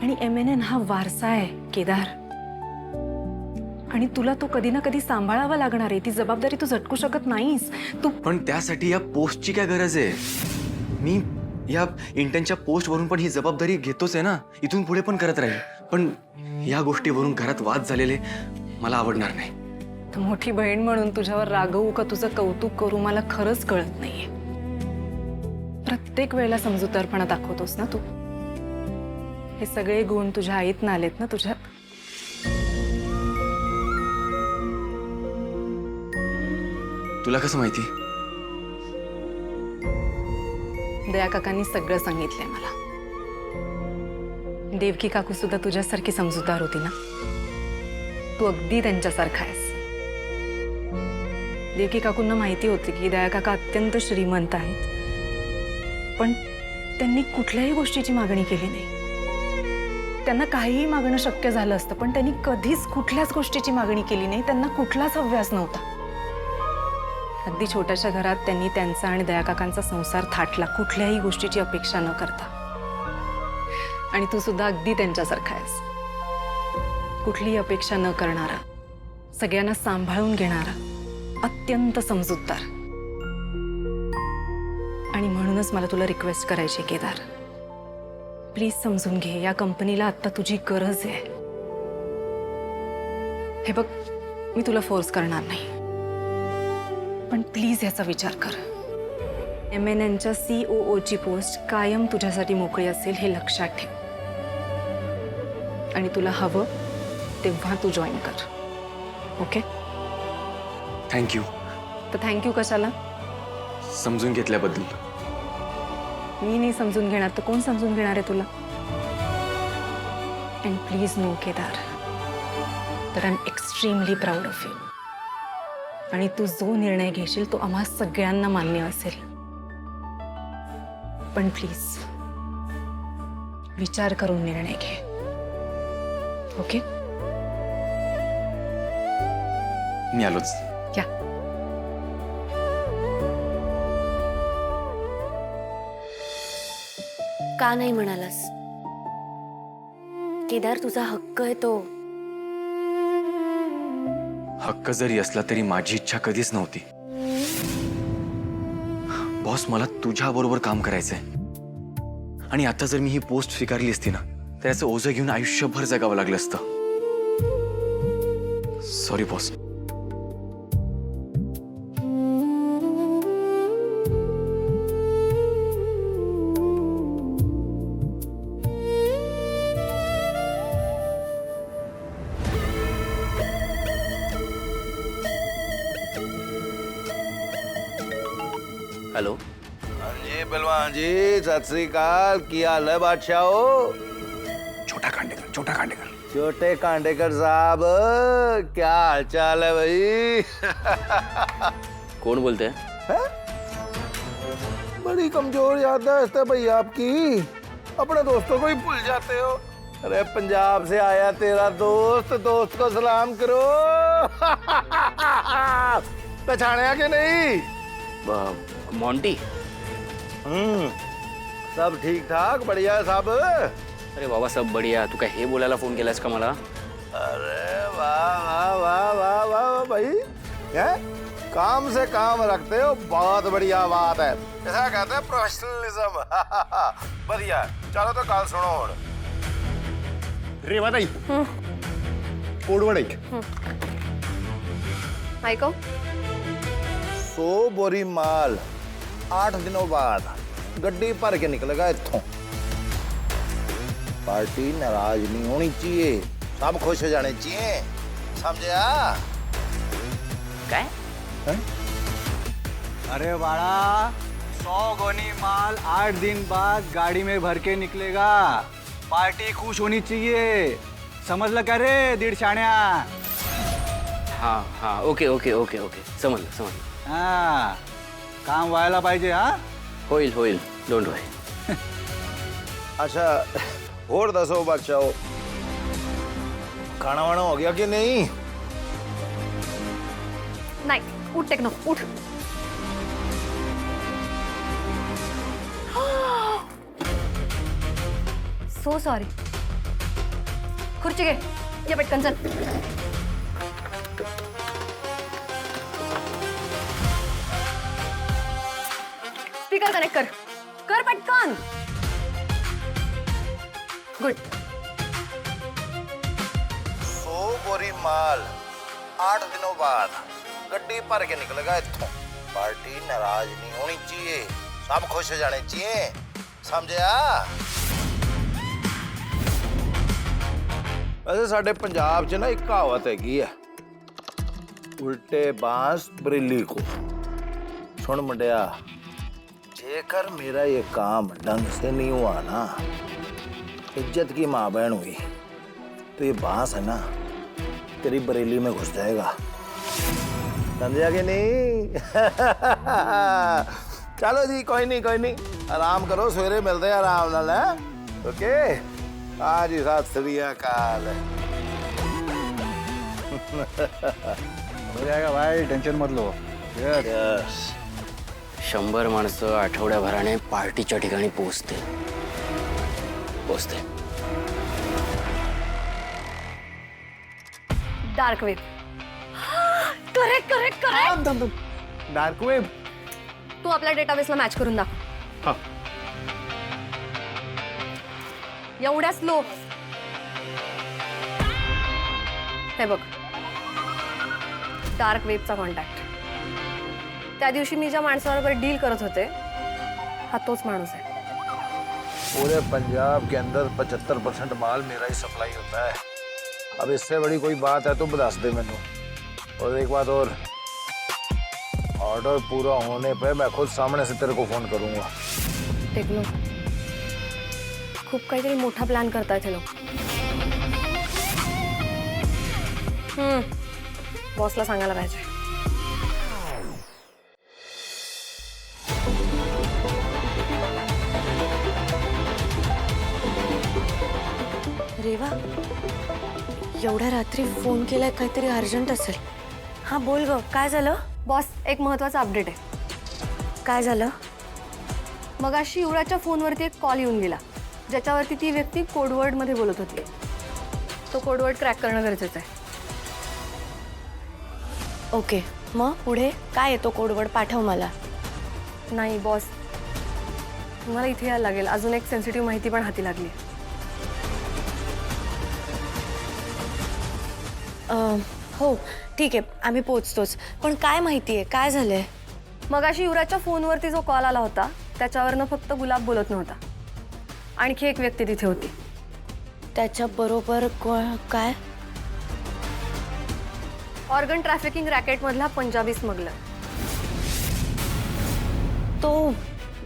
आणि MNN हा वारसा आहे केदार, आणि तुला तो कधी ना कधी सांभाळावा लागणार आहे. ती जबाबदारी तू झटकू शकत नाहीस. तू पण त्यासाठी या पोस्टची काय गरज आहे? मी या इंटर्नच्या पोस्टवरून पण ही जबाबदारी घेतोच आहे ना, इथून पुढे पण करत राहील. पण या गोष्टीवरून घरात वाद झालेले मला आवडणार नाही. तू मोठी बहीण म्हणून तुझ्यावर रागवू का तुझं कौतुक करू मला खरंच कळत नाहीये. प्रत्येक वेळेला समजूतदारपणा दाखवतोस ना तू. हे सगळे गुण तुझ्या आईतनं आलेत ना तुझ्यात. तुला कसं माहिती? दया काकांनी सगळं सांगितलंय मला. देवकी काकू सुद्धा तुझ्यासारखी समजूतदार होती ना. तू अगदी त्यांच्यासारखा आहेस. देवकी काकूंना माहिती होती की दया काका अत्यंत श्रीमंत आहेत, पण त्यांनी कुठल्याही गोष्टीची मागणी केली नाही. त्यांना काहीही मागणं शक्य झालं असतं, पण त्यांनी कधीच कुठल्याच गोष्टीची मागणी केली नाही. त्यांना कुठलाच हव्यास नव्हता. अगदी छोट्याशा घरात त्यांनी त्यांचा आणि दया काकांचा संसार थाटला, कुठल्याही गोष्टीची अपेक्षा न करता. आणि तू सुद्धा अगदी त्यांच्यासारखा आहेस. कुठलीही अपेक्षा न करणारा, सगळ्यांना सांभाळून घेणारा, अत्यंत समजूतदार. आणि म्हणूनच मला तुला रिक्वेस्ट करायची केदार, प्लीज समजून घे. या कंपनीला आता तुझी गरज आहे. हे बघ, मी तुला फोर्स करणार नाही, पण प्लीज याचा विचार कर. MNNच्या COOची पोस्ट कायम तुझ्यासाठी मोकळी असेल हे लक्षात ठेव. आणि तुला हवं तेव्हा तू जॉईन कर. ओके? थँक्यू. तर थँक्यू कशाला? समजून घेतल्याबद्दल. मी नाही समजून घेणार तर कोण समजून घेणार आहे तुला? अँड प्लीज नो केदार, तर I am extremely proud of you. आणि तू जो निर्णय घेशील तो आम्हा सगळ्यांना मान्य असेल. पण प्लीज विचार करून निर्णय घे. ओके? मी आलोच. या. का नाही म्हणालास? केदार, तुझा हक्क आहे तो. हक्क जरी असला तरी माझी इच्छा कधीच नव्हती. बॉस, मला तुझ्या बरोबर काम करायचंय. आणि आता जर मी ही पोस्ट स्वीकारली असती ना, तर याचं ओझं घेऊन आयुष्यभर जगावं लागलं असतं. Sorry boss. हेलो हाँ जी बलवान जी, सत श्री अकाल। की हाल है बादशाह? छोटा खांडेकर, छोटा खांडेकर. छोटे कांडेकर साहब, क्या हाल चाल है भाई? कौन बोलते हैं? है? बड़ी कमजोर याददाश्त है भाई आपकी, अपने दोस्तों को ही भूल जाते हो। अरे पंजाब से आया तेरा दोस्त, दोस्त को सलाम करो। पहचाना कि नहीं? मॉन्टी? सब ठीक ठाक, बढ़िया है साहब। अरे बाबा, सब बढ़िया. तू काय हे बोलायला फोन केलास का मला? अरे वाह वाह वाह वाह वाह भाई, है? काम से काम रखते हो, बहुत बढ़िया बात है। ऐसा कहते हैं प्रोफेशनलिज्म। बढ़िया। चलो तो काल सुनो और रेवाताई, पोटवड ऐक. ऐको. 100 बोरी माल 8 दिनों बाद गड्डी भर के निकलेगा इत्थों। पार्टी नाराज नहीं होनी चाहिए, सब खुश हो जाने चाहिए, समझा? काय? अरे बाळा, 100 गोनी माल 8 दिन बाद गाड़ी में भर के निकलेगा. पार्टी खुश होनी चाहिए, समझलं का रे दीडशाण्या? हाँ हाँ, ओके ओके ओके ओके, समजलं समजलं. हा, काम व्हायला पाहिजे. हा, होईल होईल, डोंट वरी. अच्छा, और दसो बादशाह, खाना वाना हो गया कि नहीं? नाही, उठ टेक्नो, उठ. So sorry. खुर्ची घे ये पटकन चल स्पीकर कनेक्ट कर पटकन गुड सो गोरी माल 8 दिनों बाद गड्डी भर के निकलेगा इत्थों पार्टी नाराज नहीं होनी चाहिए सब खुश हो जाने चाहिए समझिया वैसे साडे पंजाब च ना एक कहावत हैगी है उल्टे बांस बरेली को सुन मुंडिया जेकर मेरा ये काम ढंग से नहीं हुआ ना इज्जत की माँ बहन हुई तो ये बांस है ना तेरी बरेली में घुस जाएगा समझा कि नहीं चलो जी कोई नहीं आराम करो सवेरे मिलते हैं आराम नाल है ओके आज ही साथ श्री अकाल हो जाएगा भाई, टेंशन मत लो. यस 100 माणसं आठवड्याभराने पार्टीच्या ठिकाणी पोहोचतील. Dark web correct dark web. तू आपल्या डेटाबेसला मॅच करून दाखव. एवढ्या स्लो. हे बघ डार्क वेबचा कॉन्टॅक्ट. त्या दिवशी मी ज्या माणसाबरोबर डील करत होते हा तोच माणूस आहे. पूरे पंजाब के अंदर 75% माल मेरा ही सप्लाई होता है. अब इससे बड़ी कोई बात है तो बता दे मैंने. और एक बात और, ऑर्डर पूरा होने पे मैं खुद सामने से तेरे को फोन करूंगा. टेक्नो खूप काहीतरी मोठा प्लॅन करतायत हे लोक. बॉसला सांगायला पाहिजे. रेवा एवढ्या रात्री फोन केलाय, काहीतरी अर्जंट असेल. हा बोल ग, काय झालं? बॉस एक महत्वाचा अपडेट आहे. काय झालं? मगाशी युवराजच्या फोनवरती एक कॉल येऊन गेला ज्याच्यावरती ती व्यक्ती कोडवर्डमध्ये बोलत होती. तो कोडवर्ड क्रॅक करणं गरजेचं आहे. ओके, मग पुढे काय येतो कोडवर्ड? पाठव मला. नाही बॉस तुम्हाला इथे यायला लागेल. अजून एक सेन्सिटिव्ह माहिती पण हाती लागली. हो ठीक आहे, आम्ही पोचतोच. पण काय माहिती आहे, काय झालंय? मगाशी युवराजच्या फोनवरती जो कॉल आला होता त्याच्यावरनं फक्त गुलाब बोलत नव्हता, आणखी एक व्यक्ती तिथे होती. त्याच्याबरोबर काय? ऑर्गन ट्रॅफिकिंग रॅकेटमधला पंजाबी स्मगलर. तो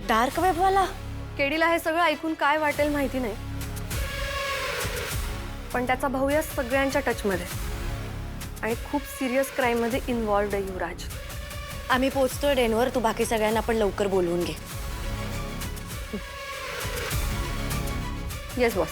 डार्क वेबवाला. केडीला हे सगळं ऐकून काय वाटेल माहिती नाही, पण त्याचा भाऊ या सगळ्यांच्या टचमध्ये आणि खूप सिरियस क्राईममध्ये इन्व्हॉल्व्ड आहे युवराज. आम्ही पोचतोय डेनवर. तू बाकी सगळ्यांना पण लवकर बोलवून घे. Yes boss.